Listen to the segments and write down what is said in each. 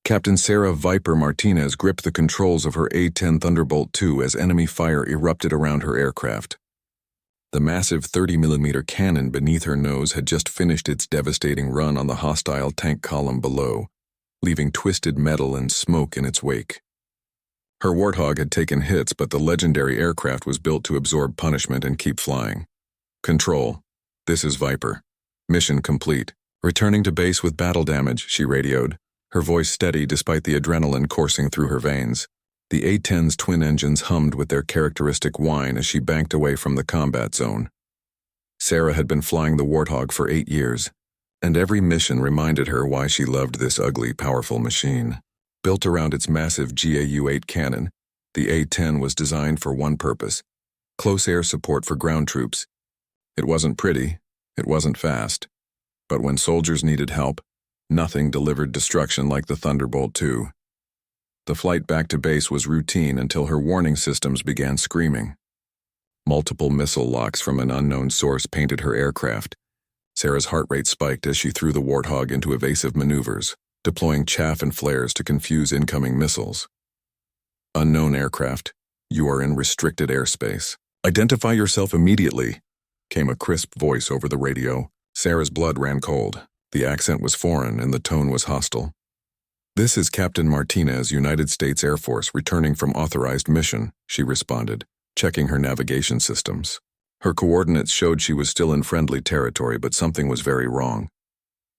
Captain Sarah Viper Martinez gripped the controls of her A-10 Thunderbolt II as enemy fire erupted around her aircraft. The massive 30mm cannon beneath her nose had just finished its devastating run on the hostile tank column below, leaving twisted metal and smoke in its wake. Her Warthog had taken hits, but the legendary aircraft was built to absorb punishment and keep flying. Control, this is Viper. Mission complete. Returning to base with battle damage, she radioed, her voice steady despite the adrenaline coursing through her veins. The A-10's twin engines hummed with their characteristic whine as she banked away from the combat zone. Sarah had been flying the Warthog for 8 years, and every mission reminded her why she loved this ugly, powerful machine. Built around its massive GAU-8 cannon, the A-10 was designed for one purpose: close air support for ground troops. It wasn't pretty, it wasn't fast, but when soldiers needed help, nothing delivered destruction like the Thunderbolt II. The flight back to base was routine until her warning systems began screaming. Multiple missile locks from an unknown source painted her aircraft. Sarah's heart rate spiked as she threw the Warthog into evasive maneuvers, deploying chaff and flares to confuse incoming missiles. Unknown aircraft, you are in restricted airspace. Identify yourself immediately, came a crisp voice over the radio. Sarah's blood ran cold. The accent was foreign and the tone was hostile. This is Captain Martinez, United States Air Force, returning from authorized mission, she responded, checking her navigation systems. Her coordinates showed she was still in friendly territory, but something was very wrong.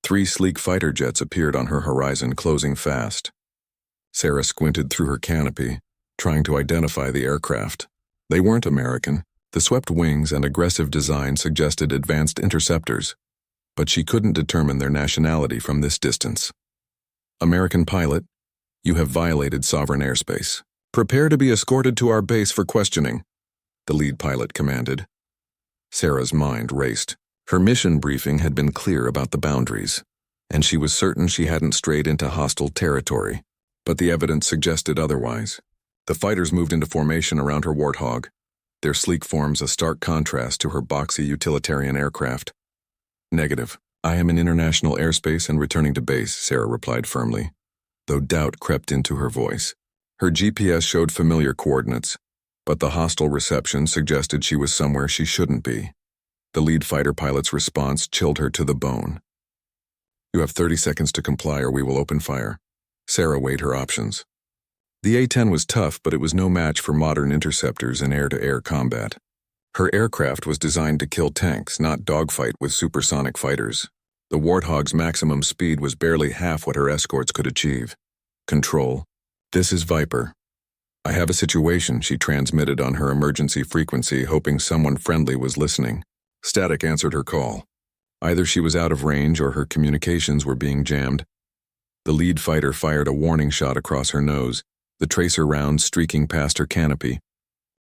3 sleek fighter jets appeared on her horizon, closing fast. Sarah squinted through her canopy, trying to identify the aircraft. They weren't American. The swept wings and aggressive design suggested advanced interceptors, but she couldn't determine their nationality from this distance. American pilot, you have violated sovereign airspace. Prepare to be escorted to our base for questioning, the lead pilot commanded. Sarah's mind raced. Her mission briefing had been clear about the boundaries, and she was certain she hadn't strayed into hostile territory, but the evidence suggested otherwise. The fighters moved into formation around her Warthog, their sleek forms a stark contrast to her boxy utilitarian aircraft. Negative. I am in international airspace and returning to base, Sarah replied firmly, though doubt crept into her voice. Her GPS showed familiar coordinates, but the hostile reception suggested she was somewhere she shouldn't be. The lead fighter pilot's response chilled her to the bone. You have 30 seconds to comply or we will open fire. Sarah weighed her options. The A-10 was tough, but it was no match for modern interceptors in air-to-air combat. Her aircraft was designed to kill tanks, not dogfight with supersonic fighters. The Warthog's maximum speed was barely half what her escorts could achieve. Control, this is Viper. I have a situation, she transmitted on her emergency frequency, hoping someone friendly was listening. Static answered her call. Either she was out of range or her communications were being jammed. The lead fighter fired a warning shot across her nose, the tracer round streaking past her canopy.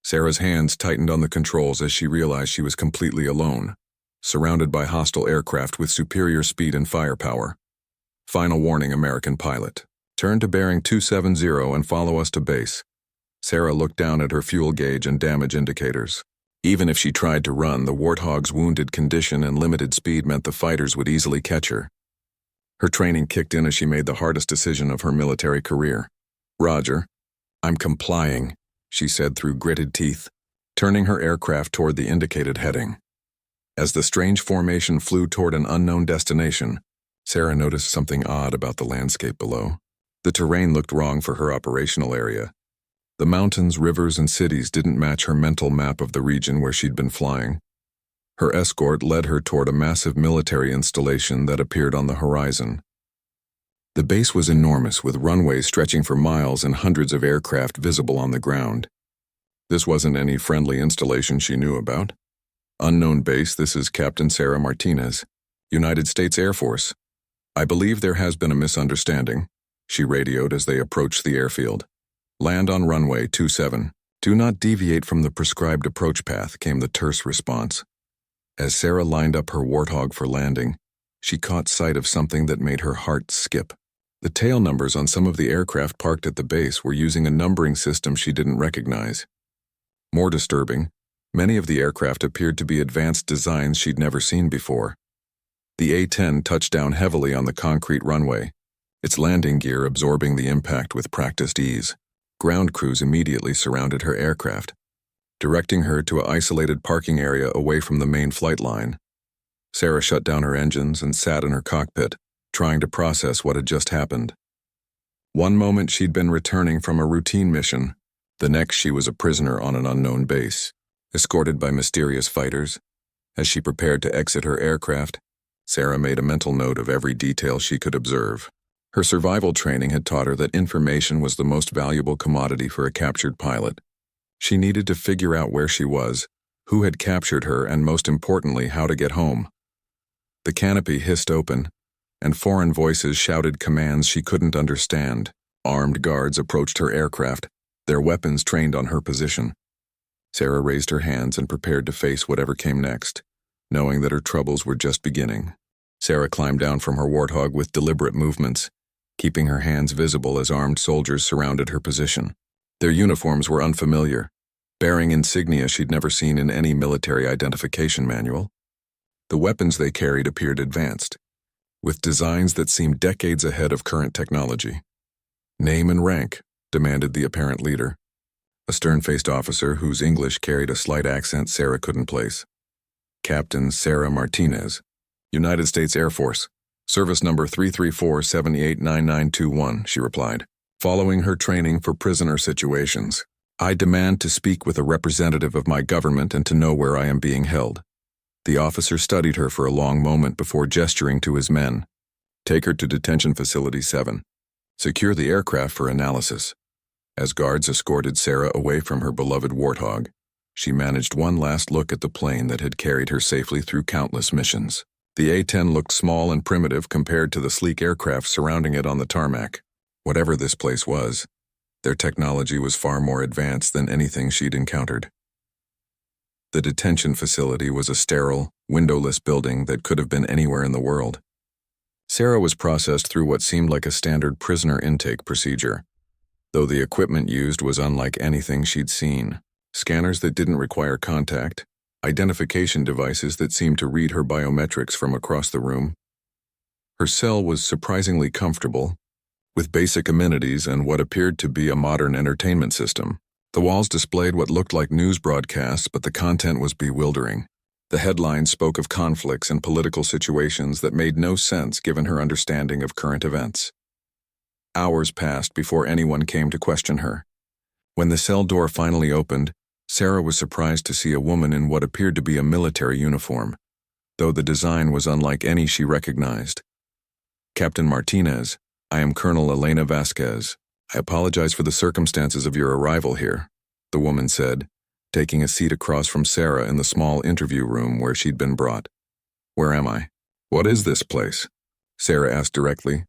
Sarah's hands tightened on the controls as she realized she was completely alone, surrounded by hostile aircraft with superior speed and firepower. Final warning, American pilot. Turn to bearing 270 and follow us to base. Sarah looked down at her fuel gauge and damage indicators. Even if she tried to run, the Warthog's wounded condition and limited speed meant the fighters would easily catch her. Her training kicked in as she made the hardest decision of her military career. Roger. I'm complying, she said through gritted teeth, turning her aircraft toward the indicated heading. As the strange formation flew toward an unknown destination, Sarah noticed something odd about the landscape below. The terrain looked wrong for her operational area. The mountains, rivers, and cities didn't match her mental map of the region where she'd been flying. Her escort led her toward a massive military installation that appeared on the horizon. The base was enormous, with runways stretching for miles and hundreds of aircraft visible on the ground. This wasn't any friendly installation she knew about. Unknown base, this is Captain Sarah Martinez, United States Air Force. I believe there has been a misunderstanding, she radioed as they approached the airfield. Land on runway 27. Do not deviate from the prescribed approach path, came the terse response. As Sarah lined up her Warthog for landing, she caught sight of something that made her heart skip. The tail numbers on some of the aircraft parked at the base were using a numbering system she didn't recognize. More disturbing, many of the aircraft appeared to be advanced designs she'd never seen before. The A-10 touched down heavily on the concrete runway, its landing gear absorbing the impact with practiced ease. Ground crews immediately surrounded her aircraft, directing her to an isolated parking area away from the main flight line. Sarah shut down her engines and sat in her cockpit, trying to process what had just happened. One moment she'd been returning from a routine mission, the next she was a prisoner on an unknown base, escorted by mysterious fighters. As she prepared to exit her aircraft, Sarah made a mental note of every detail she could observe. Her survival training had taught her that information was the most valuable commodity for a captured pilot. She needed to figure out where she was, who had captured her, and most importantly, how to get home. The canopy hissed open, and foreign voices shouted commands she couldn't understand. Armed guards approached her aircraft, their weapons trained on her position. Sarah raised her hands and prepared to face whatever came next, knowing that her troubles were just beginning. Sarah climbed down from her Warthog with deliberate movements, keeping her hands visible as armed soldiers surrounded her position. Their uniforms were unfamiliar, bearing insignia she'd never seen in any military identification manual. The weapons they carried appeared advanced, with designs that seemed decades ahead of current technology. "Name and rank," demanded the apparent leader, a stern-faced officer whose English carried a slight accent Sarah couldn't place. "Captain Sarah Martinez, United States Air Force, service number 334-789921, she replied. "Following her training for prisoner situations, I demand to speak with a representative of my government and to know where I am being held." The officer studied her for a long moment before gesturing to his men. "Take her to Detention Facility 7. Secure the aircraft for analysis." As guards escorted Sarah away from her beloved Warthog, she managed one last look at the plane that had carried her safely through countless missions. The A-10 looked small and primitive compared to the sleek aircraft surrounding it on the tarmac. Whatever this place was, their technology was far more advanced than anything she'd encountered. The detention facility was a sterile, windowless building that could have been anywhere in the world. Sarah was processed through what seemed like a standard prisoner intake procedure, though the equipment used was unlike anything she'd seen. Scanners that didn't require contact, identification devices that seemed to read her biometrics from across the room. Her cell was surprisingly comfortable, with basic amenities and what appeared to be a modern entertainment system. The walls displayed what looked like news broadcasts, but the content was bewildering. The headlines spoke of conflicts and political situations that made no sense given her understanding of current events. Hours passed before anyone came to question her. When the cell door finally opened, Sarah was surprised to see a woman in what appeared to be a military uniform, though the design was unlike any she recognized. "Captain Martinez, I am Colonel Elena Vasquez. I apologize for the circumstances of your arrival here," the woman said, taking a seat across from Sarah in the small interview room where she'd been brought. "Where am I? What is this place?" Sarah asked directly.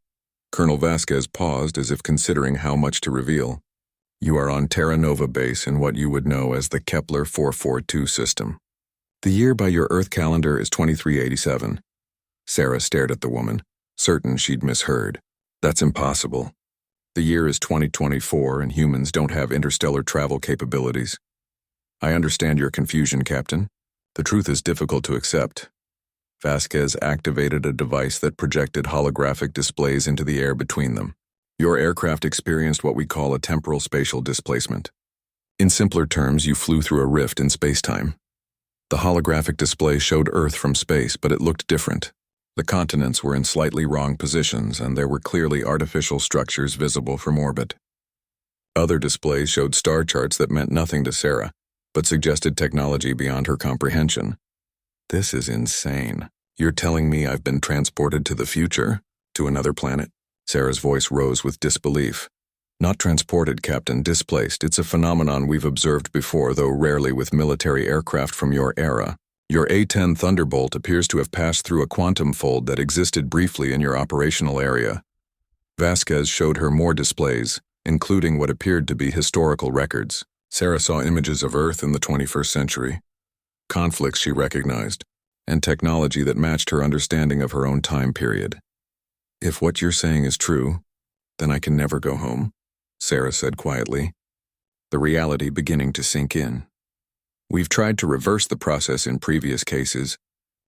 Colonel Vasquez paused as if considering how much to reveal. "You are on Terra Nova base in what you would know as the Kepler 442 system. The year by your Earth calendar is 2387. Sarah stared at the woman, certain she'd misheard. "That's impossible. The year is 2024 and humans don't have interstellar travel capabilities." "I understand your confusion, Captain. The truth is difficult to accept." Vasquez activated a device that projected holographic displays into the air between them. "Your aircraft experienced what we call a temporal spatial displacement. In simpler terms, you flew through a rift in spacetime. The holographic display showed Earth from space, but it looked different. The continents were in slightly wrong positions, and there were clearly artificial structures visible from orbit. Other displays showed star charts that meant nothing to Sarah, but suggested technology beyond her comprehension. This is insane. You're telling me I've been transported to the future? To another planet? Sarah's voice rose with disbelief. Not transported, Captain, displaced. It's a phenomenon we've observed before, though rarely with military aircraft from your era. Your A-10 Thunderbolt appears to have passed through a quantum fold that existed briefly in your operational area. Vasquez showed her more displays, including what appeared to be historical records. Sarah saw images of Earth in the 21st century, conflicts she recognized, and technology that matched her understanding of her own time period. If what you're saying is true, then I can never go home, Sarah said quietly, the reality beginning to sink in. We've tried to reverse the process in previous cases,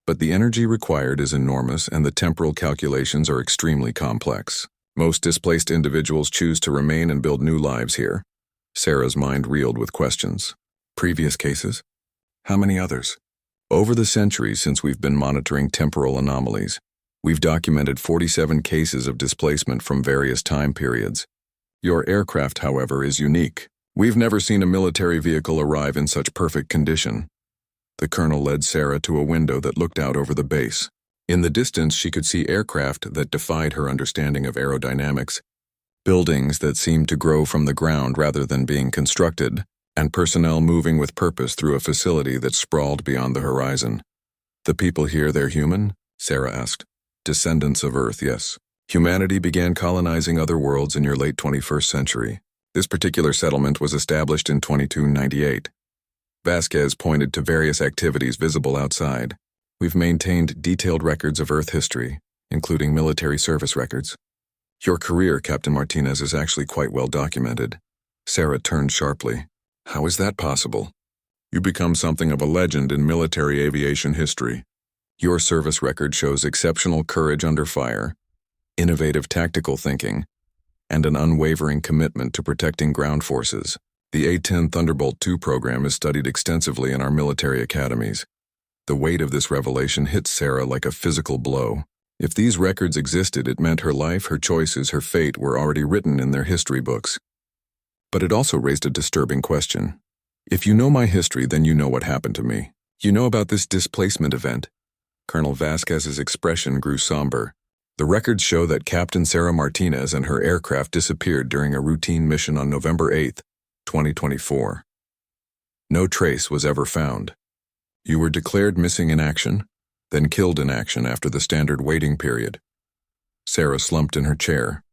but the energy required is enormous and the temporal calculations are extremely complex. Most displaced individuals choose to remain and build new lives here. Sarah's mind reeled with questions. Previous cases? How many others? Over the centuries since we've been monitoring temporal anomalies, we've documented 47 cases of displacement from various time periods. Your aircraft, however, is unique. We've never seen a military vehicle arrive in such perfect condition. The colonel led Sarah to a window that looked out over the base. In the distance, she could see aircraft that defied her understanding of aerodynamics, buildings that seemed to grow from the ground rather than being constructed, and personnel moving with purpose through a facility that sprawled beyond the horizon. The people here, they're human? Sarah asked. Descendants of Earth, yes. Humanity began colonizing other worlds in your late 21st century. This particular settlement was established in 2298. Vasquez pointed to various activities visible outside. We've maintained detailed records of Earth history, including military service records. Your career, Captain Martinez, is actually quite well documented. Sarah turned sharply. How is that possible? You become something of a legend in military aviation history. Your service record shows exceptional courage under fire, innovative tactical thinking, and an unwavering commitment to protecting ground forces. The A-10 Thunderbolt II program is studied extensively in our military academies. The weight of this revelation hit Sarah like a physical blow. If these records existed, it meant her life, her choices, her fate were already written in their history books. But it also raised a disturbing question. If you know my history, then you know what happened to me. You know about this displacement event. Colonel Vasquez's expression grew somber. The records show that Captain Sarah Martinez and her aircraft disappeared during a routine mission on November 8, 2024. No trace was ever found. You were declared missing in action, then killed in action after the standard waiting period. Sarah slumped in her chair,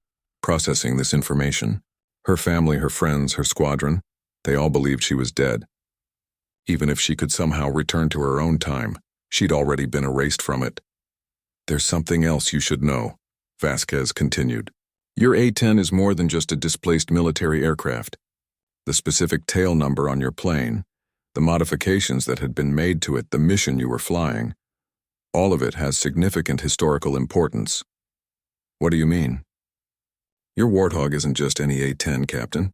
processing this information. Her family, her friends, her squadron, they all believed she was dead. Even if she could somehow return to her own time, she'd already been erased from it. There's something else you should know, Vasquez continued. Your A-10 is more than just a displaced military aircraft. The specific tail number on your plane, the modifications that had been made to it, the mission you were flying, all of it has significant historical importance. What do you mean? Your Warthog isn't just any A-10, Captain.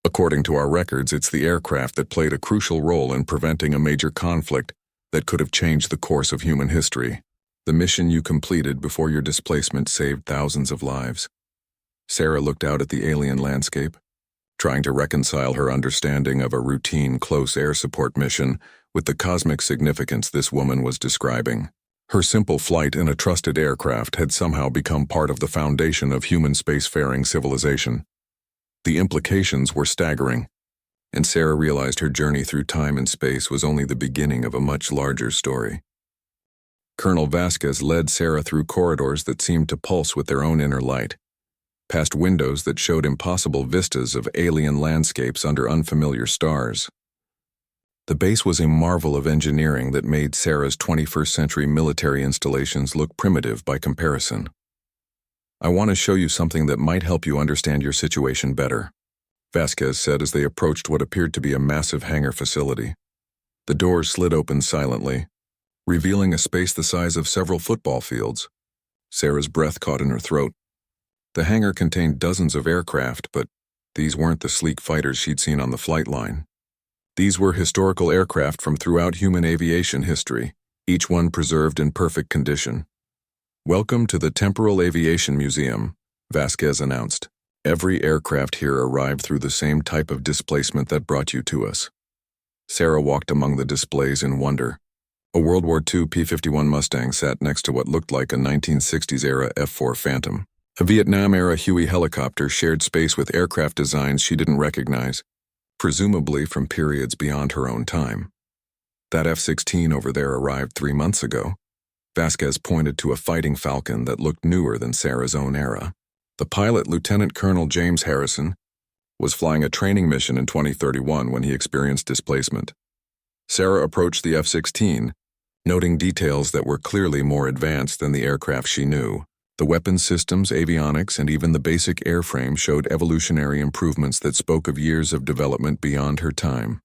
According to our records, it's the aircraft that played a crucial role in preventing a major conflict that could have changed the course of human history. The mission you completed before your displacement saved thousands of lives. Sarah looked out at the alien landscape, trying to reconcile her understanding of a routine close air support mission with the cosmic significance this woman was describing. Her simple flight in a trusted aircraft had somehow become part of the foundation of human spacefaring civilization. The implications were staggering, and Sarah realized her journey through time and space was only the beginning of a much larger story. Colonel Vasquez led Sarah through corridors that seemed to pulse with their own inner light, past windows that showed impossible vistas of alien landscapes under unfamiliar stars. The base was a marvel of engineering that made Sarah's 21st century military installations look primitive by comparison. I want to show you something that might help you understand your situation better, Vasquez said as they approached what appeared to be a massive hangar facility. The doors slid open silently, revealing a space the size of several football fields. Sarah's breath caught in her throat. The hangar contained dozens of aircraft, but these weren't the sleek fighters she'd seen on the flight line. These were historical aircraft from throughout human aviation history, each one preserved in perfect condition. Welcome to the Temporal Aviation Museum, Vasquez announced. Every aircraft here arrived through the same type of displacement that brought you to us. Sarah walked among the displays in wonder. A World War II P-51 Mustang sat next to what looked like a 1960s-era F-4 Phantom. A Vietnam-era Huey helicopter shared space with aircraft designs she didn't recognize, presumably from periods beyond her own time. That F-16 over there arrived 3 months ago. Vasquez pointed to a Fighting Falcon that looked newer than Sarah's own era. The pilot, Lieutenant Colonel James Harrison, was flying a training mission in 2031 when he experienced displacement. Sarah approached the F-16, noting details that were clearly more advanced than the aircraft she knew. The weapons systems, avionics, and even the basic airframe showed evolutionary improvements that spoke of years of development beyond her time.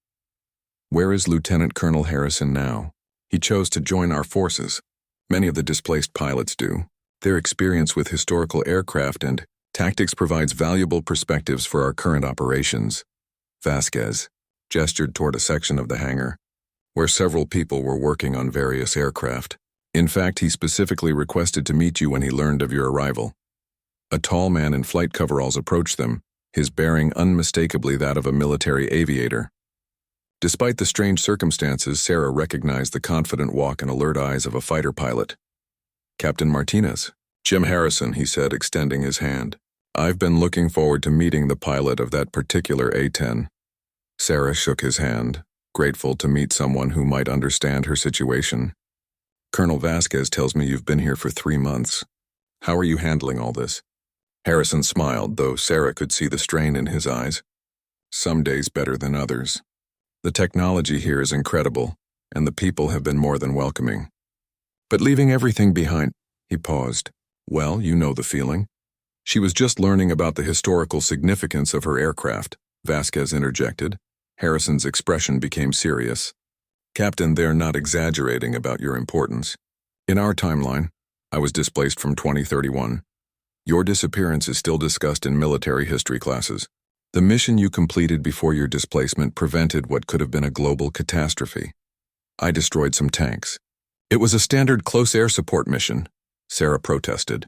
Where is Lieutenant Colonel Harrison now? He chose to join our forces. Many of the displaced pilots do. Their experience with historical aircraft and Tactics provides valuable perspectives for our current operations. Vasquez gestured toward a section of the hangar, where several people were working on various aircraft. In fact, he specifically requested to meet you when he learned of your arrival. A tall man in flight coveralls approached them, his bearing unmistakably that of a military aviator. Despite the strange circumstances, Sarah recognized the confident walk and alert eyes of a fighter pilot. Captain Martinez. Jim Harrison, he said, extending his hand. I've been looking forward to meeting the pilot of that particular A-10. Sarah shook his hand, grateful to meet someone who might understand her situation. Colonel Vasquez tells me you've been here for 3 months. How are you handling all this? Harrison smiled, though Sarah could see the strain in his eyes. Some days better than others. The technology here is incredible, and the people have been more than welcoming. But leaving everything behind, he paused. Well, you know the feeling. She was just learning about the historical significance of her aircraft, Vasquez interjected. Harrison's expression became serious. Captain, they're not exaggerating about your importance. In our timeline, I was displaced from 2031. Your disappearance is still discussed in military history classes. The mission you completed before your displacement prevented what could have been a global catastrophe. I destroyed some tanks. It was a standard close air support mission, Sarah protested.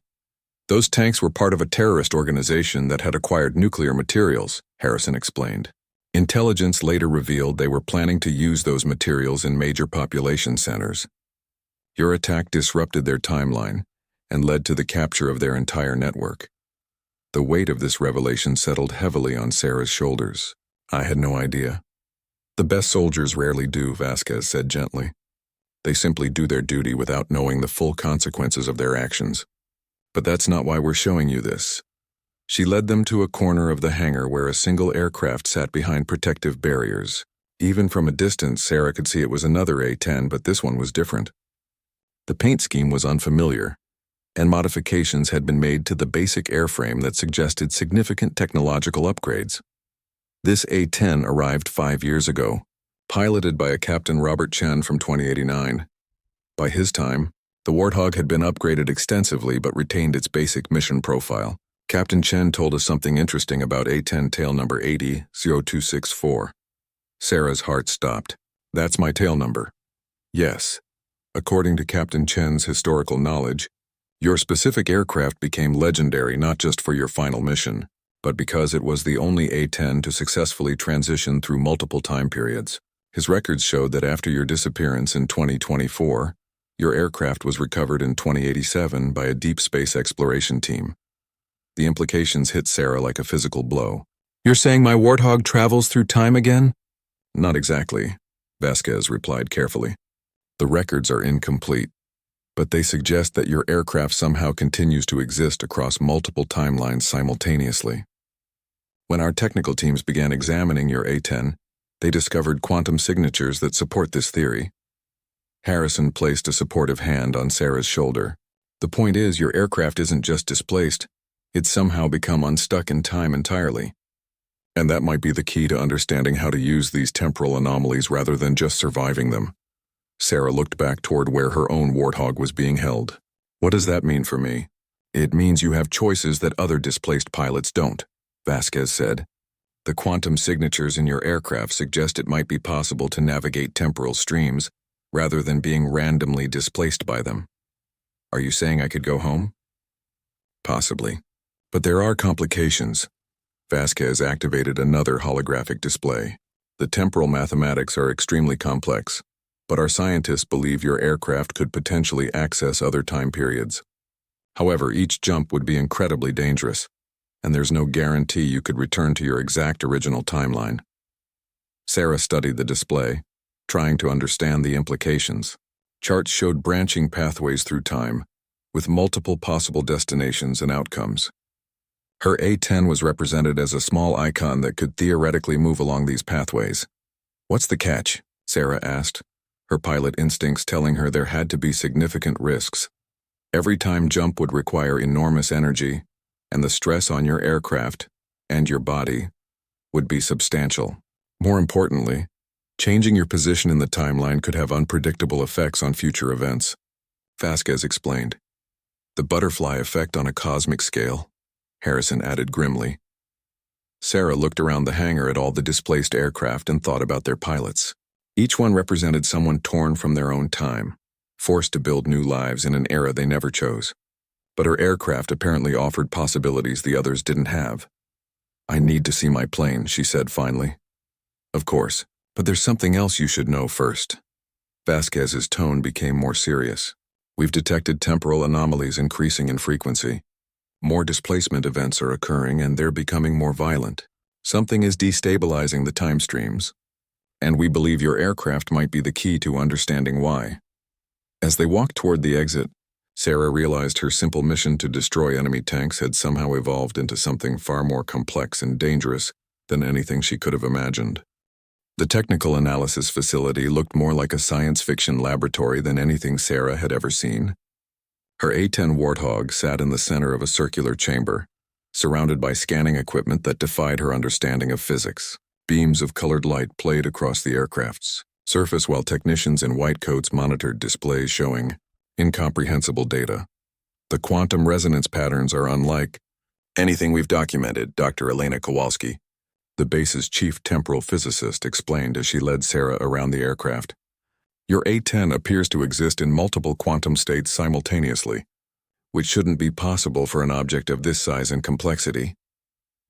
Those tanks were part of a terrorist organization that had acquired nuclear materials, Harrison explained. Intelligence later revealed they were planning to use those materials in major population centers. Your attack disrupted their timeline and led to the capture of their entire network. The weight of this revelation settled heavily on Sarah's shoulders. I had no idea. The best soldiers rarely do, Vasquez said gently. They simply do their duty without knowing the full consequences of their actions. But that's not why we're showing you this. She led them to a corner of the hangar where a single aircraft sat behind protective barriers. Even from a distance, Sarah could see it was another A-10, but this one was different. The paint scheme was unfamiliar, and modifications had been made to the basic airframe that suggested significant technological upgrades. This A-10 arrived 5 years ago, piloted by a Captain Robert Chen from 2089. By his time, the Warthog had been upgraded extensively but retained its basic mission profile. Captain Chen told us something interesting about A-10 tail number 80-0264. Sarah's heart stopped. That's my tail number. Yes. According to Captain Chen's historical knowledge, your specific aircraft became legendary not just for your final mission, but because it was the only A-10 to successfully transition through multiple time periods. His records showed that after your disappearance in 2024, your aircraft was recovered in 2087 by a deep space exploration team. The implications hit Sarah like a physical blow. You're saying my Warthog travels through time again? Not exactly, Vasquez replied carefully. The records are incomplete, but they suggest that your aircraft somehow continues to exist across multiple timelines simultaneously. When our technical teams began examining your A-10, they discovered quantum signatures that support this theory. Harrison placed a supportive hand on Sarah's shoulder. The point is, your aircraft isn't just displaced, it's somehow become unstuck in time entirely. And that might be the key to understanding how to use these temporal anomalies rather than just surviving them. Sarah looked back toward where her own Warthog was being held. What does that mean for me? It means you have choices that other displaced pilots don't, Vasquez said. The quantum signatures in your aircraft suggest it might be possible to navigate temporal streams rather than being randomly displaced by them. Are you saying I could go home? Possibly. But there are complications. Vasquez activated another holographic display. The temporal mathematics are extremely complex, but our scientists believe your aircraft could potentially access other time periods. However, each jump would be incredibly dangerous, and there's no guarantee you could return to your exact original timeline. Sarah studied the display, trying to understand the implications. Charts showed branching pathways through time, with multiple possible destinations and outcomes. Her A-10 was represented as a small icon that could theoretically move along these pathways. What's the catch? Sarah asked, her pilot instincts telling her there had to be significant risks. Every time jump would require enormous energy, and the stress on your aircraft and your body would be substantial. More importantly, changing your position in the timeline could have unpredictable effects on future events. Vasquez explained. The butterfly effect on a cosmic scale. Harrison added grimly. Sarah looked around the hangar at all the displaced aircraft and thought about their pilots. Each one represented someone torn from their own time, forced to build new lives in an era they never chose. But her aircraft apparently offered possibilities the others didn't have. "I need to see my plane," she said finally. "Of course, but there's something else you should know first." Vasquez's tone became more serious. "We've detected temporal anomalies increasing in frequency. More displacement events are occurring and they're becoming more violent. Something is destabilizing the time streams, and we believe your aircraft might be the key to understanding why." As they walked toward the exit, Sarah realized her simple mission to destroy enemy tanks had somehow evolved into something far more complex and dangerous than anything she could have imagined. The technical analysis facility looked more like a science fiction laboratory than anything Sarah had ever seen. Her A-10 Warthog sat in the center of a circular chamber, surrounded by scanning equipment that defied her understanding of physics. Beams of colored light played across the aircraft's surface while technicians in white coats monitored displays showing incomprehensible data. "The quantum resonance patterns are unlike anything we've documented," Dr. Elena Kowalski, the base's chief temporal physicist, explained as she led Sarah around the aircraft. "Your A-10 appears to exist in multiple quantum states simultaneously, which shouldn't be possible for an object of this size and complexity."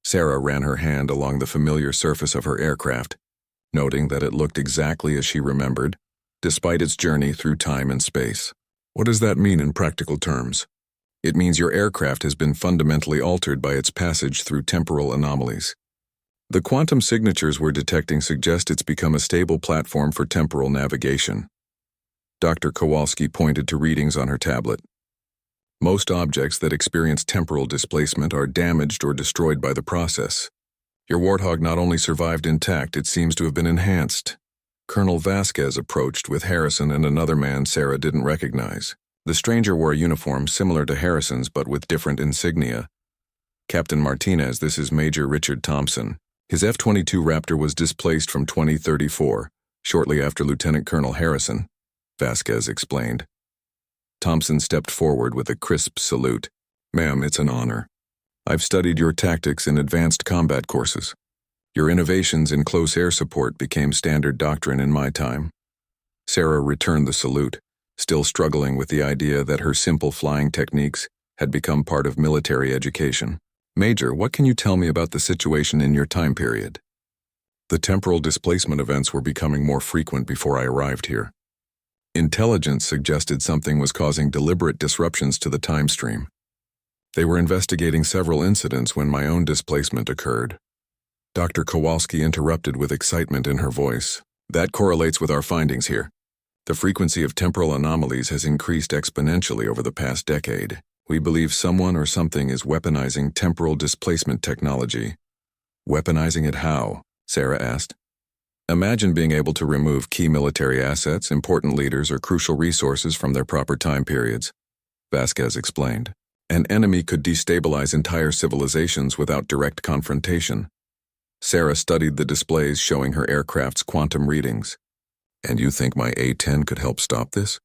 Sarah ran her hand along the familiar surface of her aircraft, noting that it looked exactly as she remembered, despite its journey through time and space. "What does that mean in practical terms?" "It means your aircraft has been fundamentally altered by its passage through temporal anomalies. The quantum signatures we're detecting suggest it's become a stable platform for temporal navigation." Dr. Kowalski pointed to readings on her tablet. "Most objects that experience temporal displacement are damaged or destroyed by the process. Your Warthog not only survived intact, it seems to have been enhanced." Colonel Vasquez approached with Harrison and another man Sarah didn't recognize. The stranger wore a uniform similar to Harrison's but with different insignia. "Captain Martinez, this is Major Richard Thompson. His F-22 Raptor was displaced from 2034, shortly after Lieutenant Colonel Harrison," Vasquez explained. Thompson stepped forward with a crisp salute. "Ma'am, it's an honor. I've studied your tactics in advanced combat courses. Your innovations in close air support became standard doctrine in my time." Sarah returned the salute, still struggling with the idea that her simple flying techniques had become part of military education. "Major, what can you tell me about the situation in your time period?" "The temporal displacement events were becoming more frequent before I arrived here. Intelligence suggested something was causing deliberate disruptions to the time stream. They were investigating several incidents when my own displacement occurred." Dr. Kowalski interrupted with excitement in her voice. "That correlates with our findings here. The frequency of temporal anomalies has increased exponentially over the past decade. We believe someone or something is weaponizing temporal displacement technology." "Weaponizing it how?" Sarah asked. "Imagine being able to remove key military assets, important leaders, or crucial resources from their proper time periods," Vasquez explained. "An enemy could destabilize entire civilizations without direct confrontation." Sarah studied the displays showing her aircraft's quantum readings. "And you think my A-10 could help stop this?"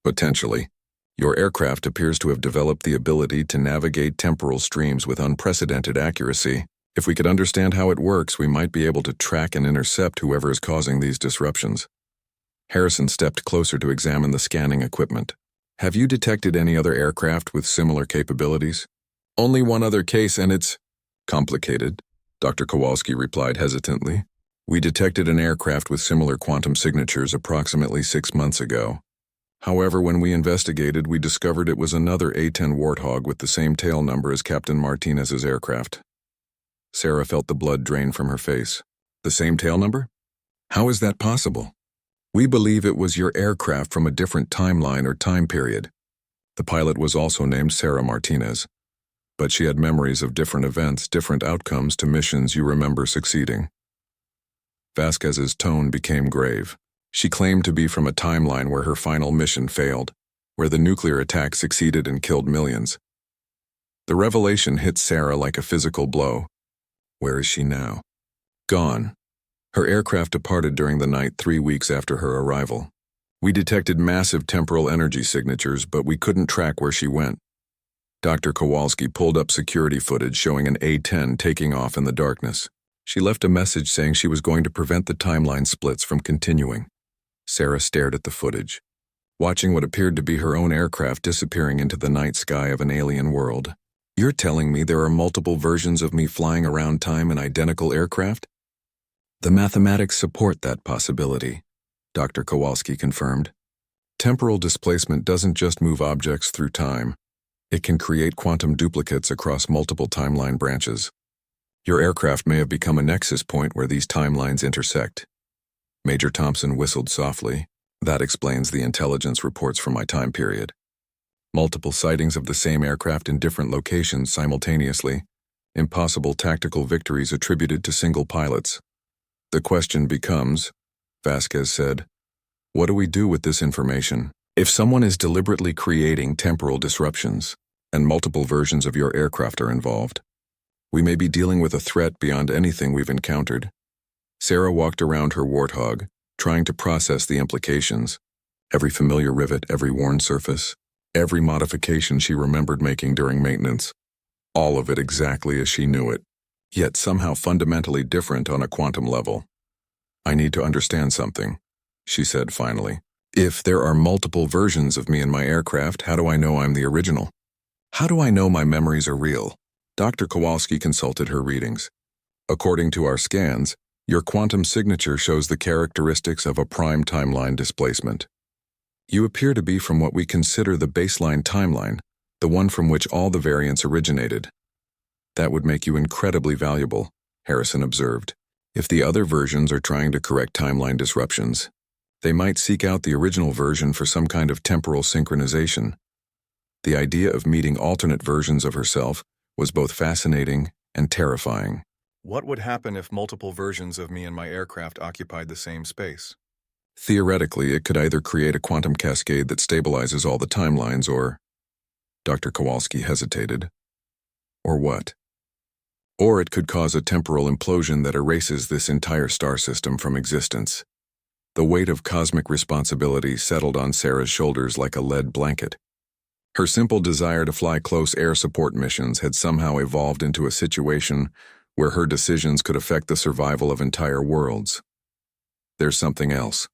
"Potentially. Your aircraft appears to have developed the ability to navigate temporal streams with unprecedented accuracy. If we could understand how it works, we might be able to track and intercept whoever is causing these disruptions." Harrison stepped closer to examine the scanning equipment. "Have you detected any other aircraft with similar capabilities?" "Only one other case, and it's complicated," Dr. Kowalski replied hesitantly. "We detected an aircraft with similar quantum signatures approximately 6 months ago. However, when we investigated, we discovered it was another A-10 Warthog with the same tail number as Captain Martinez's aircraft." Sarah felt the blood drain from her face. "The same tail number? How is that possible?" "We believe it was your aircraft from a different timeline or time period." The pilot was also named Sarah Martinez, but she had memories of different events, different outcomes to missions you remember succeeding. Vasquez's tone became grave. She claimed to be from a timeline where her final mission failed, where the nuclear attack succeeded and killed millions. The revelation hit Sarah like a physical blow. Where is she now? Gone. Her aircraft departed during the night 3 weeks after her arrival. We detected massive temporal energy signatures, but we couldn't track where she went. Dr. Kowalski pulled up security footage showing an A-10 taking off in the darkness. She left a message saying she was going to prevent the timeline splits from continuing. Sarah stared at the footage, watching what appeared to be her own aircraft disappearing into the night sky of an alien world. You're telling me there are multiple versions of me flying around time in identical aircraft? The mathematics support that possibility, Dr. Kowalski confirmed. Temporal displacement doesn't just move objects through time. It can create quantum duplicates across multiple timeline branches. Your aircraft may have become a nexus point where these timelines intersect. Major Thompson whistled softly. That explains the intelligence reports from my time period. Multiple sightings of the same aircraft in different locations simultaneously. Impossible tactical victories attributed to single pilots. The question becomes, Vasquez said, what do we do with this information? If someone is deliberately creating temporal disruptions, and multiple versions of your aircraft are involved, we may be dealing with a threat beyond anything we've encountered. Sarah walked around her Warthog, trying to process the implications. Every familiar rivet, every worn surface, every modification she remembered making during maintenance. All of it exactly as she knew it, yet somehow fundamentally different on a quantum level. I need to understand something, she said finally. If there are multiple versions of me in my aircraft, how do I know I'm the original? How do I know my memories are real? Dr. Kowalski consulted her readings. According to our scans, your quantum signature shows the characteristics of a prime timeline displacement. You appear to be from what we consider the baseline timeline, the one from which all the variants originated. That would make you incredibly valuable, Harrison observed. If the other versions are trying to correct timeline disruptions, they might seek out the original version for some kind of temporal synchronization. The idea of meeting alternate versions of herself was both fascinating and terrifying. What would happen if multiple versions of me and my aircraft occupied the same space? Theoretically, it could either create a quantum cascade that stabilizes all the timelines or... Dr. Kowalski hesitated. Or what? Or it could cause a temporal implosion that erases this entire star system from existence. The weight of cosmic responsibility settled on Sarah's shoulders like a lead blanket. Her simple desire to fly close air support missions had somehow evolved into a situation where her decisions could affect the survival of entire worlds. There's something else,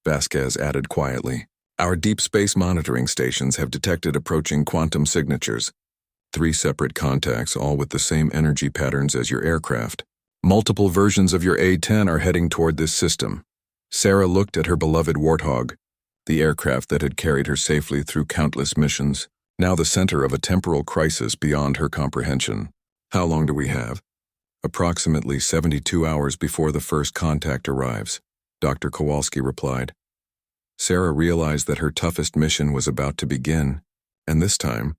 Vasquez added quietly. Our deep space monitoring stations have detected approaching quantum signatures. 3 separate contacts, all with the same energy patterns as your aircraft. Multiple versions of your A-10 are heading toward this system. Sarah looked at her beloved Warthog, the aircraft that had carried her safely through countless missions, now the center of a temporal crisis beyond her comprehension. How long do we have? Approximately 72 hours before the first contact arrives, Dr. Kowalski replied. Sarah realized that her toughest mission was about to begin, and this time,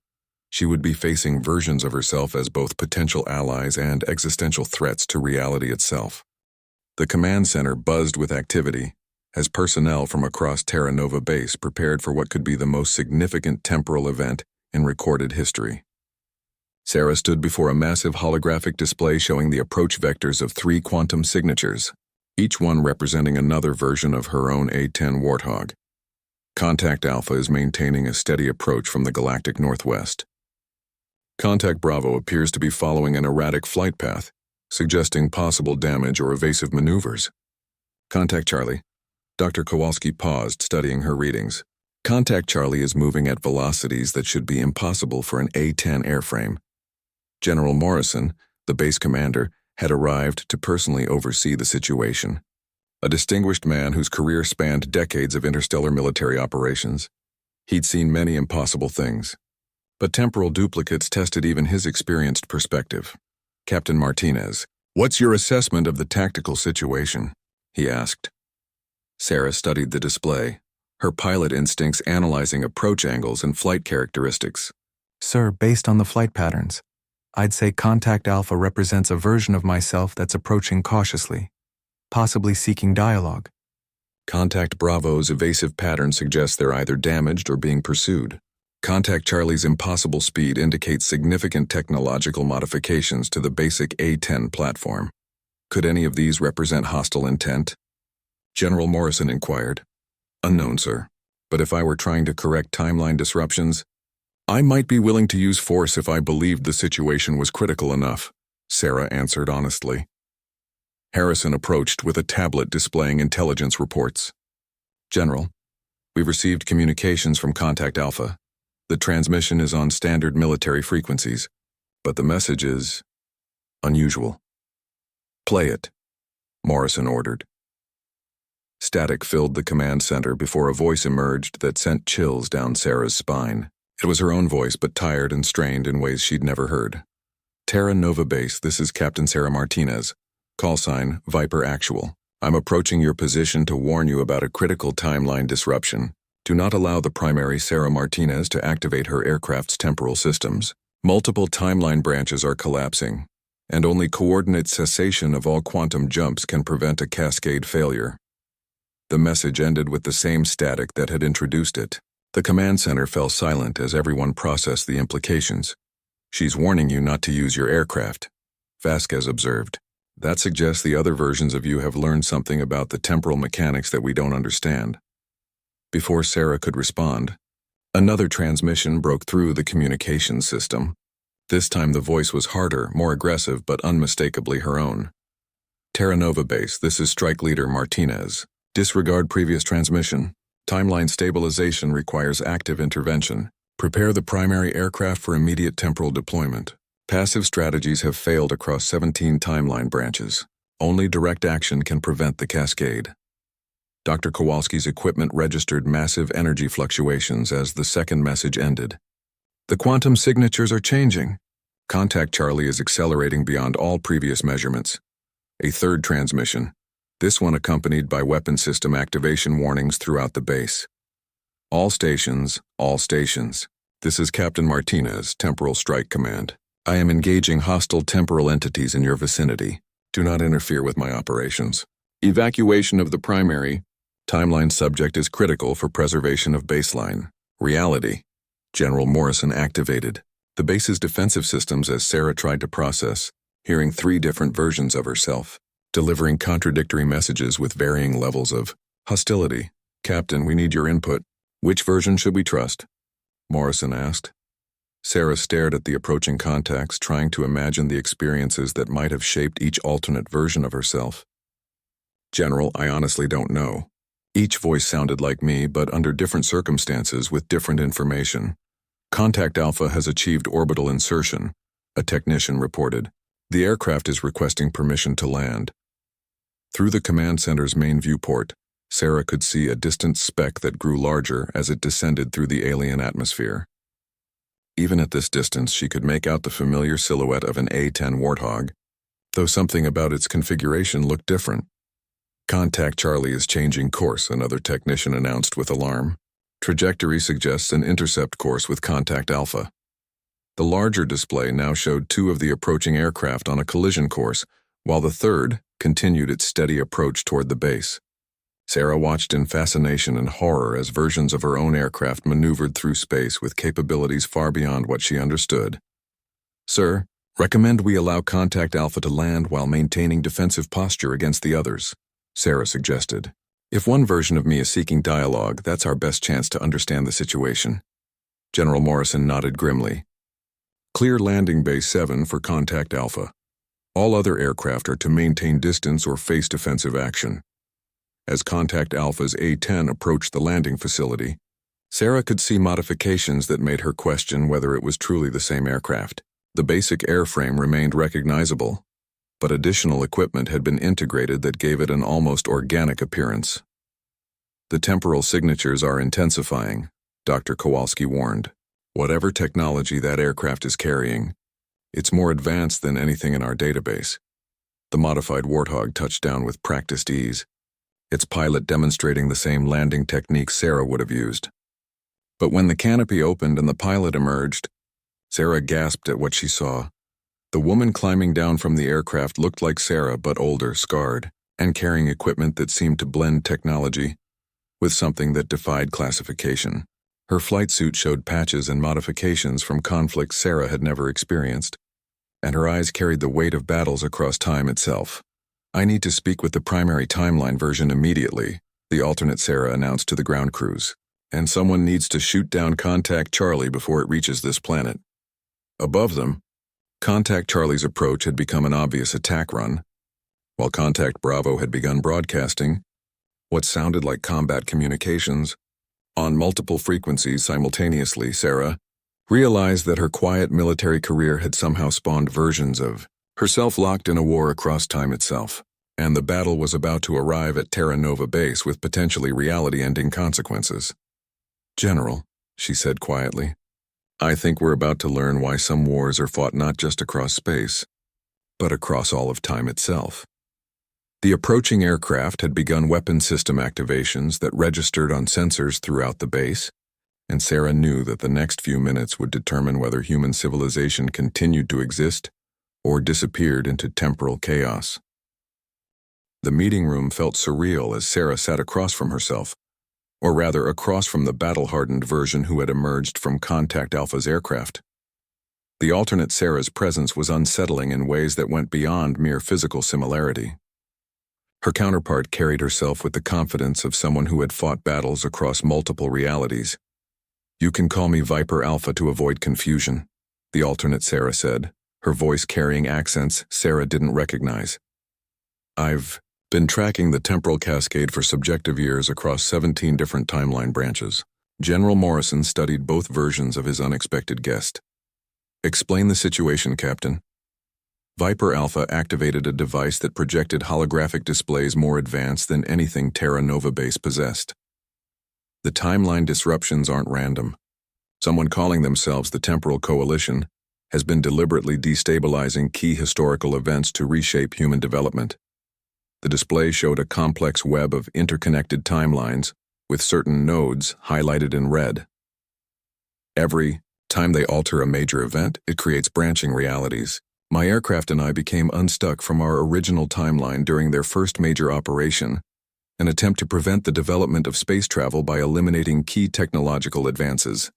she would be facing versions of herself as both potential allies and existential threats to reality itself. The command center buzzed with activity as personnel from across Terra Nova Base prepared for what could be the most significant temporal event in recorded history. Sarah stood before a massive holographic display showing the approach vectors of 3 quantum signatures, each one representing another version of her own A-10 Warthog. Contact Alpha is maintaining a steady approach from the galactic northwest. Contact Bravo appears to be following an erratic flight path, suggesting possible damage or evasive maneuvers. Contact Charlie. Dr. Kowalski paused, studying her readings. Contact Charlie is moving at velocities that should be impossible for an A-10 airframe. General Morrison, the base commander, had arrived to personally oversee the situation. A distinguished man whose career spanned decades of interstellar military operations. He'd seen many impossible things. But temporal duplicates tested even his experienced perspective. Captain Martinez, what's your assessment of the tactical situation? He asked. Sarah studied the display, her pilot instincts analyzing approach angles and flight characteristics. Sir, based on the flight patterns, I'd say Contact Alpha represents a version of myself that's approaching cautiously, possibly seeking dialogue. Contact Bravo's evasive pattern suggests they're either damaged or being pursued. Contact Charlie's impossible speed indicates significant technological modifications to the basic A-10 platform. Could any of these represent hostile intent? General Morrison inquired. Unknown, sir. But if I were trying to correct timeline disruptions, I might be willing to use force if I believed the situation was critical enough, Sarah answered honestly. Harrison approached with a tablet displaying intelligence reports. General, we've received communications from Contact Alpha. The transmission is on standard military frequencies, but the message is unusual. Play it, Morrison ordered. Static filled the command center before a voice emerged that sent chills down Sarah's spine. It was her own voice, but tired and strained in ways she'd never heard. Terra Nova Base, this is Captain Sarah Martinez. Call sign, Viper Actual. I'm approaching your position to warn you about a critical timeline disruption. Do not allow the primary Sarah Martinez to activate her aircraft's temporal systems. Multiple timeline branches are collapsing, and only coordinate cessation of all quantum jumps can prevent a cascade failure. The message ended with the same static that had introduced it. The command center fell silent as everyone processed the implications. She's warning you not to use your aircraft, Vasquez observed. That suggests the other versions of you have learned something about the temporal mechanics that we don't understand. Before Sarah could respond, another transmission broke through the communications system. This time the voice was harder, more aggressive, but unmistakably her own. Terra Nova Base, this is Strike Leader Martinez. Disregard previous transmission. Timeline stabilization requires active intervention. Prepare the primary aircraft for immediate temporal deployment. Passive strategies have failed across 17 timeline branches. Only direct action can prevent the cascade. Dr. Kowalski's equipment registered massive energy fluctuations as the second message ended. The quantum signatures are changing. Contact Charlie is accelerating beyond all previous measurements. A third transmission, this one accompanied by weapon system activation warnings throughout the base. All stations. This is Captain Martinez, Temporal Strike Command. I am engaging hostile temporal entities in your vicinity. Do not interfere with my operations. Evacuation of the primary timeline subject is critical for preservation of baseline reality. General Morrison activated the base's defensive systems as Sarah tried to process, hearing 3 different versions of herself, delivering contradictory messages with varying levels of hostility. Captain, we need your input. Which version should we trust? Morrison asked. Sarah stared at the approaching contacts, trying to imagine the experiences that might have shaped each alternate version of herself. General, I honestly don't know. Each voice sounded like me, but under different circumstances with different information. Contact Alpha has achieved orbital insertion, a technician reported. The aircraft is requesting permission to land. Through the command center's main viewport, Sarah could see a distant speck that grew larger as it descended through the alien atmosphere. Even at this distance, she could make out the familiar silhouette of an A-10 Warthog, though something about its configuration looked different. Contact Charlie is changing course, another technician announced with alarm. Trajectory suggests an intercept course with Contact Alpha. The larger display now showed 2 of the approaching aircraft on a collision course, while the third continued its steady approach toward the base. Sarah watched in fascination and horror as versions of her own aircraft maneuvered through space with capabilities far beyond what she understood. Sir, recommend we allow Contact Alpha to land while maintaining defensive posture against the others, Sarah suggested. If one version of me is seeking dialogue, that's our best chance to understand the situation. General Morrison nodded grimly. Clear landing Base 7 for Contact Alpha. All other aircraft are to maintain distance or face defensive action. As Contact Alpha's A-10 approached the landing facility, Sarah could see modifications that made her question whether it was truly the same aircraft. The basic airframe remained recognizable, but additional equipment had been integrated that gave it an almost organic appearance. The temporal signatures are intensifying, Dr. Kowalski warned. Whatever technology that aircraft is carrying, it's more advanced than anything in our database. The modified Warthog touched down with practiced ease, its pilot demonstrating the same landing techniques Sarah would have used. But when the canopy opened and the pilot emerged, Sarah gasped at what she saw. The woman climbing down from the aircraft looked like Sarah, but older, scarred, and carrying equipment that seemed to blend technology with something that defied classification. Her flight suit showed patches and modifications from conflicts Sarah had never experienced, and her eyes carried the weight of battles across time itself. I need to speak with the primary timeline version immediately, the alternate Sarah announced to the ground crews. and someone needs to shoot down Contact Charlie before it reaches this planet. Above them, Contact Charlie's approach had become an obvious attack run, while Contact Bravo had begun broadcasting what sounded like combat communications on multiple frequencies simultaneously. Sarah realized that her quiet military career had somehow spawned versions of herself locked in a war across time itself, and the battle was about to arrive at Terra Nova Base with potentially reality-ending consequences. "General," she said quietly, "I think we're about to learn why some wars are fought not just across space, but across all of time itself." The approaching aircraft had begun weapon system activations that registered on sensors throughout the base, and Sarah knew that the next few minutes would determine whether human civilization continued to exist or disappeared into temporal chaos. The meeting room felt surreal as Sarah sat across from herself, or rather across from the battle-hardened version who had emerged from Contact Alpha's aircraft. The alternate Sarah's presence was unsettling in ways that went beyond mere physical similarity. Her counterpart carried herself with the confidence of someone who had fought battles across multiple realities. "You can call me Viper Alpha to avoid confusion," the alternate Sarah said, her voice carrying accents Sarah didn't recognize. "I've been tracking the temporal cascade for subjective years across 17 different timeline branches." General Morrison studied both versions of his unexpected guest. "Explain the situation, Captain." Viper Alpha activated a device that projected holographic displays more advanced than anything Terra Nova Base possessed. The timeline disruptions aren't random. Someone calling themselves the Temporal Coalition has been deliberately destabilizing key historical events to reshape human development. The display showed a complex web of interconnected timelines, with certain nodes highlighted in red. Every time they alter a major event, it creates branching realities. My aircraft and I became unstuck from our original timeline during their first major operation, an attempt to prevent the development of space travel by eliminating key technological advances.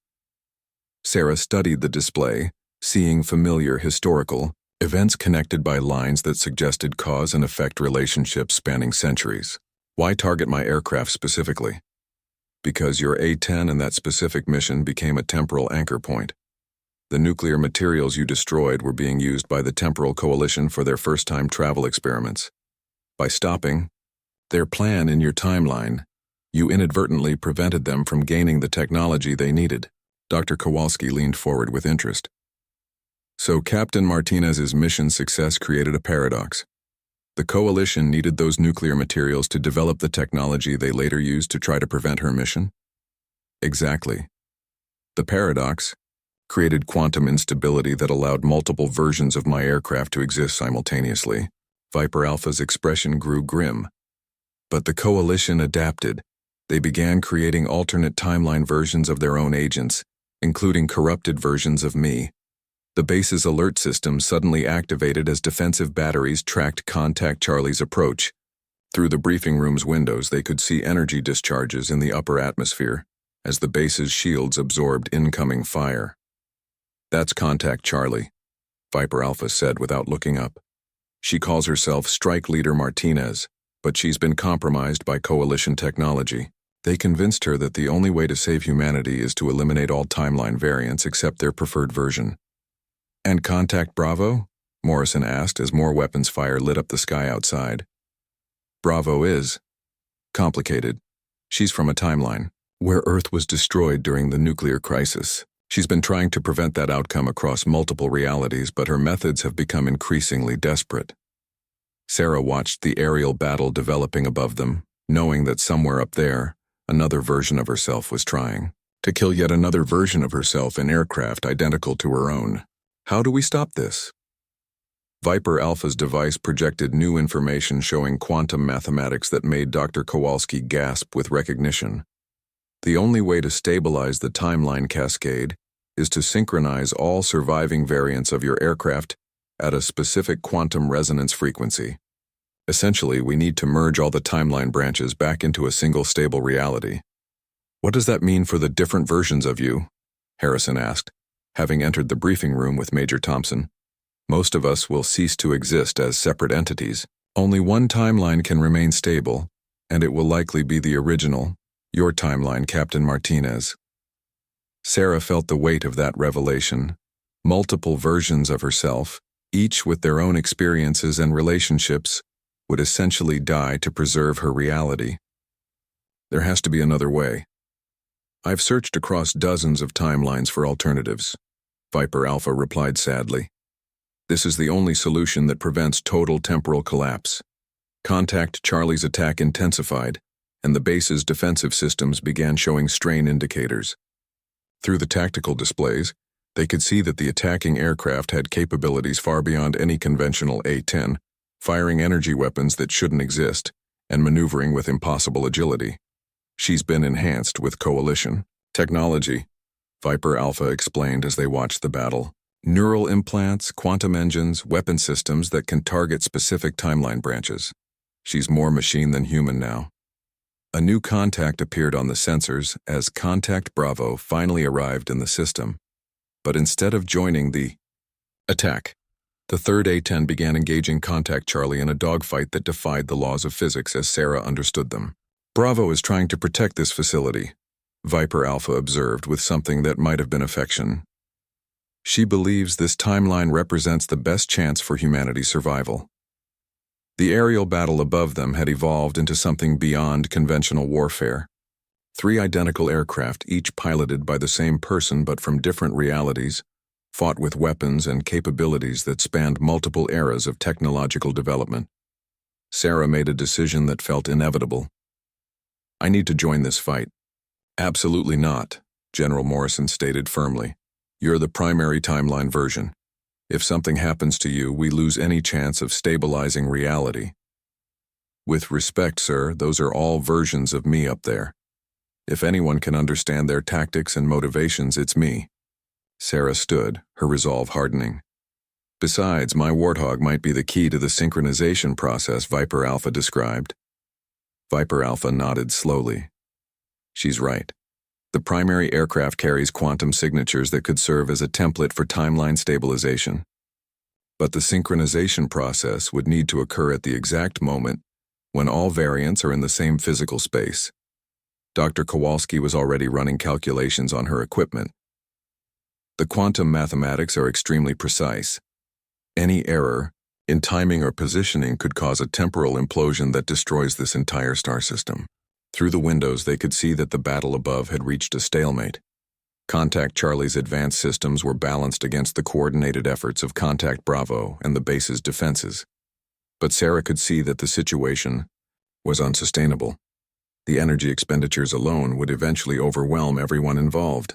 Sarah studied the display, seeing familiar historical events connected by lines that suggested cause and effect relationships spanning centuries. "Why target my aircraft specifically?" "Because your A-10 and that specific mission became a temporal anchor point. The nuclear materials you destroyed were being used by the Temporal Coalition for their first-time travel experiments. By stopping their plan in your timeline, you inadvertently prevented them from gaining the technology they needed." Dr. Kowalski leaned forward with interest. "So Captain Martinez's mission success created a paradox. The Coalition needed those nuclear materials to develop the technology they later used to try to prevent her mission?" "Exactly. The paradox created quantum instability that allowed multiple versions of my aircraft to exist simultaneously." Viper Alpha's expression grew grim. "But the Coalition adapted. They began creating alternate timeline versions of their own agents, including corrupted versions of me. The base's alert system suddenly activated as defensive batteries tracked Contact Charlie's approach. Through the briefing room's windows, they could see energy discharges in the upper atmosphere as the base's shields absorbed incoming fire." "That's Contact Charlie," Viper Alpha said without looking up. "She calls herself Strike Leader Martinez, but she's been compromised by Coalition technology. They convinced her that the only way to save humanity is to eliminate all timeline variants except their preferred version." "And Contact Bravo?" Morrison asked as more weapons fire lit up the sky outside. "Bravo is complicated. She's from a timeline where Earth was destroyed during the nuclear crisis. She's been trying to prevent that outcome across multiple realities, but her methods have become increasingly desperate." Sarah watched the aerial battle developing above them, knowing that somewhere up there, another version of herself was trying to kill yet another version of herself in aircraft identical to her own. "How do we stop this?" Viper Alpha's device projected new information showing quantum mathematics that made Dr. Kowalski gasp with recognition. "The only way to stabilize the timeline cascade is to synchronize all surviving variants of your aircraft at a specific quantum resonance frequency. Essentially, we need to merge all the timeline branches back into a single stable reality." "What does that mean for the different versions of you?" Harrison asked, having entered the briefing room with Major Thompson. "Most of us will cease to exist as separate entities. Only one timeline can remain stable, and it will likely be the original, Your timeline, Captain Martinez. Sarah felt the weight of that revelation. Multiple versions of herself, each with their own experiences and relationships, would essentially die to preserve her reality. There has to be another way. I've searched across dozens of timelines for alternatives, Viper Alpha replied sadly. This is the only solution that prevents total temporal collapse. Contact Charlie's attack intensified, and the base's defensive systems began showing strain indicators. Through the tactical displays, they could see that the attacking aircraft had capabilities far beyond any conventional A-10, firing energy weapons that shouldn't exist, and maneuvering with impossible agility. She's been enhanced with coalition technology, Viper Alpha explained as they watched the battle. Neural implants, quantum engines, weapon systems that can target specific timeline branches. She's more machine than human now. A new contact appeared on the sensors as Contact Bravo finally arrived in the system. But instead of joining the attack, the third A-10 began engaging Contact Charlie in a dogfight that defied the laws of physics as Sarah understood them. Bravo is trying to protect this facility, Viper Alpha observed with something that might have been affection. She believes this timeline represents the best chance for humanity's survival. The aerial battle above them had evolved into something beyond conventional warfare. 3 identical aircraft, each piloted by the same person but from different realities, fought with weapons and capabilities that spanned multiple eras of technological development. Sarah made a decision that felt inevitable. I need to join this fight. Absolutely not, General Morrison stated firmly. You're the primary timeline version. If something happens to you, we lose any chance of stabilizing reality. With respect, sir, those are all versions of me up there. If anyone can understand their tactics and motivations, it's me. Sarah stood, her resolve hardening. Besides, my Warthog might be the key to the synchronization process Viper Alpha described. Viper Alpha nodded slowly. She's right. The primary aircraft carries quantum signatures that could serve as a template for timeline stabilization. But the synchronization process would need to occur at the exact moment when all variants are in the same physical space. Dr. Kowalski was already running calculations on her equipment. The quantum mathematics are extremely precise. Any error in timing or positioning could cause a temporal implosion that destroys this entire star system. Through the windows, they could see that the battle above had reached a stalemate. Contact Charlie's advanced systems were balanced against the coordinated efforts of Contact Bravo and the base's defenses. But Sarah could see that the situation was unsustainable. The energy expenditures alone would eventually overwhelm everyone involved.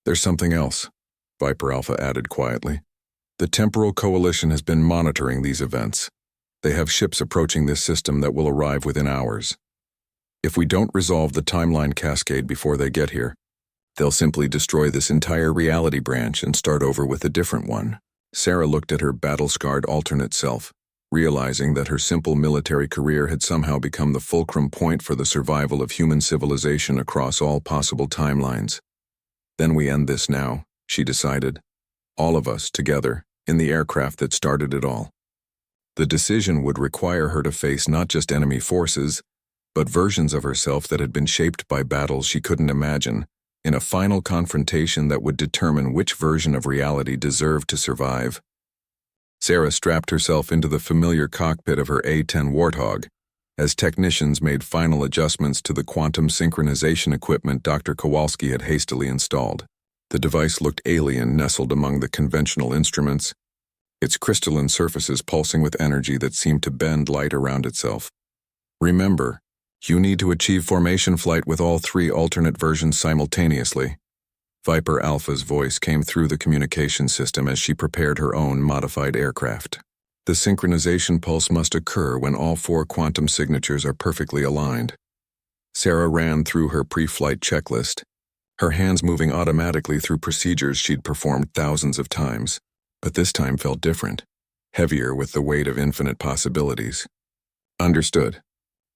There's something else, Viper Alpha added quietly. The Temporal Coalition has been monitoring these events. They have ships approaching this system that will arrive within hours. If we don't resolve the timeline cascade before they get here, they'll simply destroy this entire reality branch and start over with a different one. Sarah looked at her battle-scarred alternate self, realizing that her simple military career had somehow become the fulcrum point for the survival of human civilization across all possible timelines. Then we end this now, she decided. All of us, together, in the aircraft that started it all. The decision would require her to face not just enemy forces, but versions of herself that had been shaped by battles she couldn't imagine, in a final confrontation that would determine which version of reality deserved to survive. Sarah strapped herself into the familiar cockpit of her A-10 Warthog, as technicians made final adjustments to the quantum synchronization equipment Dr. Kowalski had hastily installed. The device looked alien, nestled among the conventional instruments, its crystalline surfaces pulsing with energy that seemed to bend light around itself. Remember, you need to achieve formation flight with all 3 alternate versions simultaneously. Viper Alpha's voice came through the communication system as she prepared her own modified aircraft. The synchronization pulse must occur when all 4 quantum signatures are perfectly aligned. Sarah ran through her pre-flight checklist, her hands moving automatically through procedures she'd performed thousands of times, but this time felt different, heavier with the weight of infinite possibilities. Understood.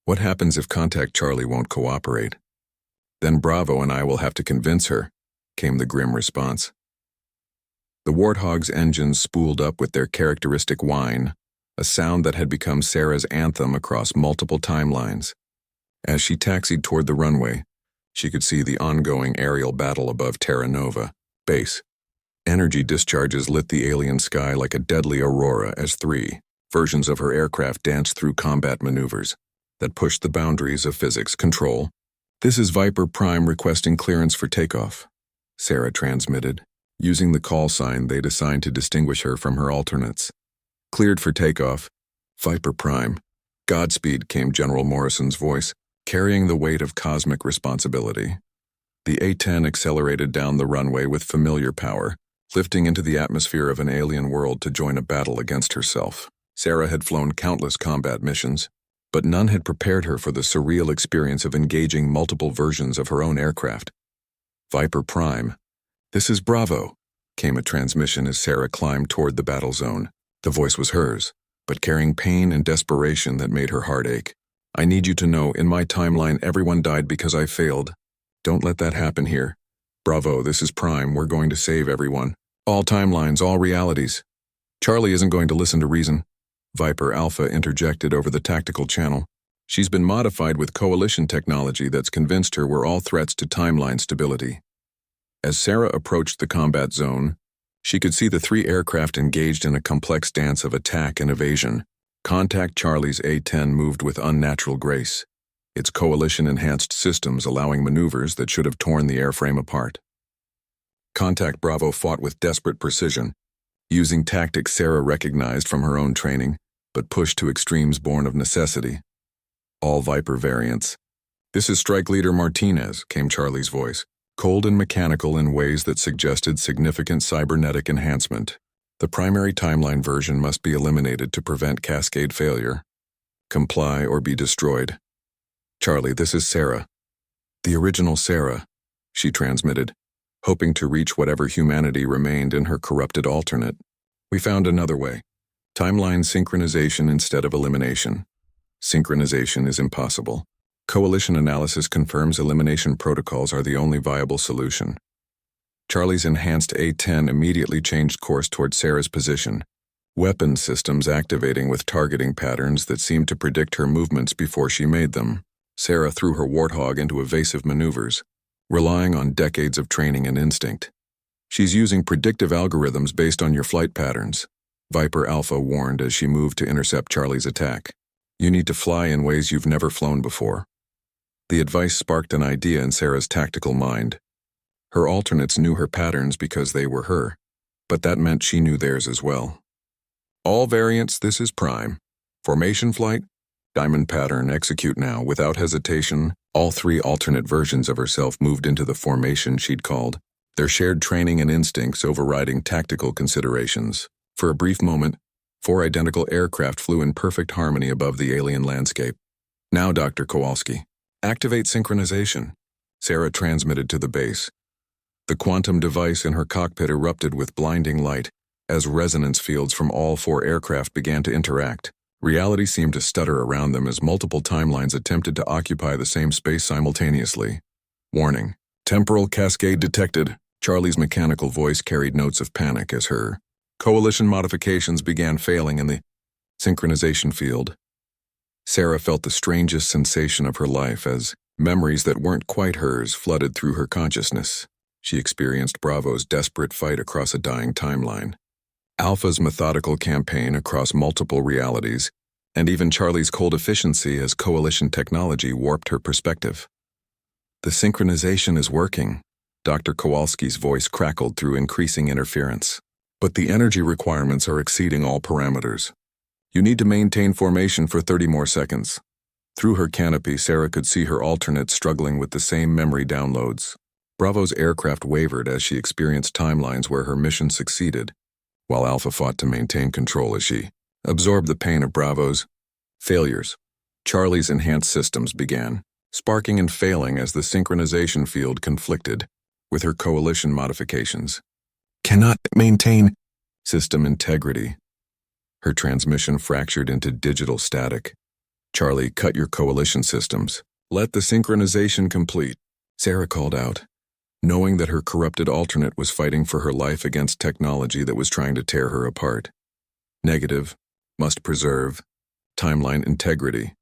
What happens if Contact Charlie won't cooperate? Then Bravo and I will have to convince her, came the grim response. The Warthog's engines spooled up with their characteristic whine, a sound that had become Sarah's anthem across multiple timelines. As she taxied toward the runway, she could see the ongoing aerial battle above Terra Nova base. Energy discharges lit the alien sky like a deadly aurora as three versions of her aircraft danced through combat maneuvers that pushed the boundaries of physics control. "This is Viper Prime requesting clearance for takeoff," Sarah transmitted, using the call sign they'd assigned to distinguish her from her alternates. "Cleared for takeoff. Viper Prime. Godspeed," came General Morrison's voice, carrying the weight of cosmic responsibility. The A-10 accelerated down the runway with familiar power, lifting into the atmosphere of an alien world to join a battle against herself. Sarah had flown countless combat missions, but none had prepared her for the surreal experience of engaging multiple versions of her own aircraft. "Viper Prime. This is Bravo," came a transmission as Sarah climbed toward the battle zone. The voice was hers, but carrying pain and desperation that made her heart ache. "I need you to know, in my timeline, everyone died because I failed. Don't let that happen here. Bravo, this is Prime. We're going to save everyone. All timelines, all realities. Charlie isn't going to listen to reason." Viper Alpha interjected over the tactical channel. "She's been modified with coalition technology that's convinced her we're all threats to timeline stability." As Sarah approached the combat zone, she could see the three aircraft engaged in a complex dance of attack and evasion. Contact Charlie's A-10 moved with unnatural grace, its coalition-enhanced systems allowing maneuvers that should have torn the airframe apart. Contact Bravo fought with desperate precision, using tactics Sarah recognized from her own training, but pushed to extremes born of necessity. All Viper variants. "This is Strike Leader Martinez," came Charlie's voice, cold and mechanical in ways that suggested significant cybernetic enhancement. "The primary timeline version must be eliminated to prevent cascade failure. Comply or be destroyed." "Charlie, this is Sarah." "The original Sarah," she transmitted, hoping to reach whatever humanity remained in her corrupted alternate. "We found another way. Timeline synchronization instead of elimination. Synchronization is impossible. Coalition analysis confirms elimination protocols are the only viable solution." Charlie's enhanced A-10 immediately changed course toward Sarah's position, weapon systems activating with targeting patterns that seemed to predict her movements before she made them. Sarah threw her Warthog into evasive maneuvers, relying on decades of training and instinct. "She's using predictive algorithms based on your flight patterns," Viper Alpha warned as she moved to intercept Charlie's attack. "You need to fly in ways you've never flown before." The advice sparked an idea in Sarah's tactical mind. Her alternates knew her patterns because they were her, but that meant she knew theirs as well. "All variants, this is Prime. Formation flight, diamond pattern, execute now." Without hesitation, all three alternate versions of herself moved into the formation she'd called, their shared training and instincts overriding tactical considerations. For a brief moment, four identical aircraft flew in perfect harmony above the alien landscape. "Now, Dr. Kowalski, activate synchronization," Sarah transmitted to the base. The quantum device in her cockpit erupted with blinding light as resonance fields from all four aircraft began to interact. Reality seemed to stutter around them as multiple timelines attempted to occupy the same space simultaneously. "Warning. Temporal cascade detected." Charlie's mechanical voice carried notes of panic as her coalition modifications began failing in the synchronization field. Sarah felt the strangest sensation of her life as memories that weren't quite hers flooded through her consciousness. She experienced Bravo's desperate fight across a dying timeline, Alpha's methodical campaign across multiple realities, and even Charlie's cold efficiency as coalition technology warped her perspective. "The synchronization is working," Dr. Kowalski's voice crackled through increasing interference. "But the energy requirements are exceeding all parameters. You need to maintain formation for 30 more seconds." Through her canopy, Sarah could see her alternate struggling with the same memory downloads. Bravo's aircraft wavered as she experienced timelines where her mission succeeded, while Alpha fought to maintain control as she absorbed the pain of Bravo's failures. Charlie's enhanced systems began, sparking and failing as the synchronization field conflicted with her coalition modifications. "Cannot maintain system integrity." Her transmission fractured into digital static. "Charlie, cut your coalition systems. Let the synchronization complete," Sarah called out, knowing that her corrupted alternate was fighting for her life against technology that was trying to tear her apart. Negative, must preserve, timeline integrity.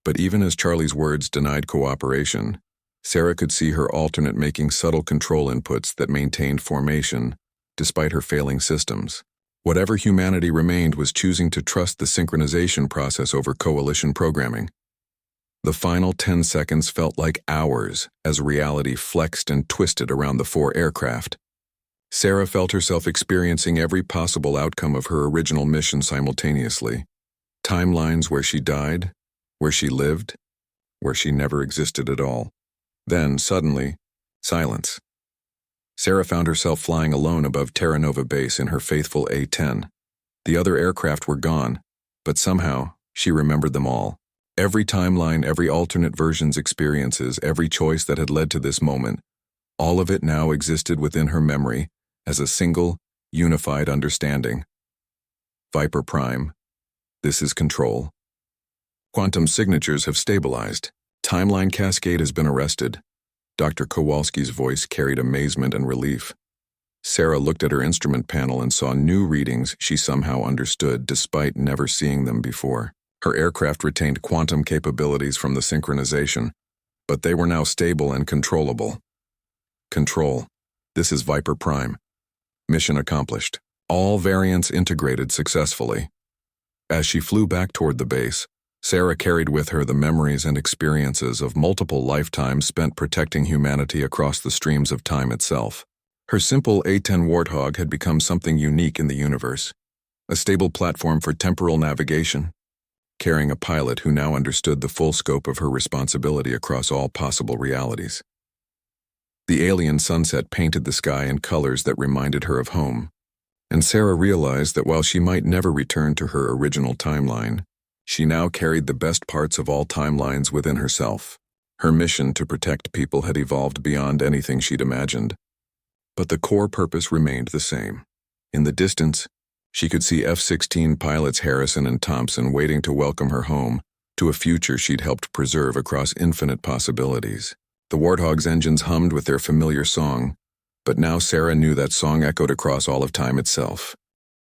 But even as Charlie's words denied cooperation, Sarah could see her alternate making subtle control inputs that maintained formation, despite her failing systems. Whatever humanity remained was choosing to trust the synchronization process over coalition programming. The final 10 seconds felt like hours as reality flexed and twisted around the 4 aircraft. Sarah felt herself experiencing every possible outcome of her original mission simultaneously. Timelines where she died, where she lived, where she never existed at all. Then, suddenly, silence. Sarah found herself flying alone above Terra Nova Base in her faithful A-10. The other aircraft were gone, but somehow she remembered them all. Every timeline, every alternate version's experiences, every choice that had led to this moment, all of it now existed within her memory as a single, unified understanding. Viper Prime, this is Control. Quantum signatures have stabilized. Timeline cascade has been arrested. Dr. Kowalski's voice carried amazement and relief. Sarah looked at her instrument panel and saw new readings she somehow understood despite never seeing them before. Her aircraft retained quantum capabilities from the synchronization, but they were now stable and controllable. Control. This is Viper Prime. Mission accomplished. All variants integrated successfully. As she flew back toward the base, Sarah carried with her the memories and experiences of multiple lifetimes spent protecting humanity across the streams of time itself. Her simple A-10 Warthog had become something unique in the universe, a stable platform for temporal navigation, carrying a pilot who now understood the full scope of her responsibility across all possible realities. The alien sunset painted the sky in colors that reminded her of home, and Sarah realized that while she might never return to her original timeline, she now carried the best parts of all timelines within herself. Her mission to protect people had evolved beyond anything she'd imagined, but the core purpose remained the same. In the distance, she could see F-16 pilots Harrison and Thompson waiting to welcome her home to a future she'd helped preserve across infinite possibilities. The Warthog's engines hummed with their familiar song, but now Sarah knew that song echoed across all of time itself.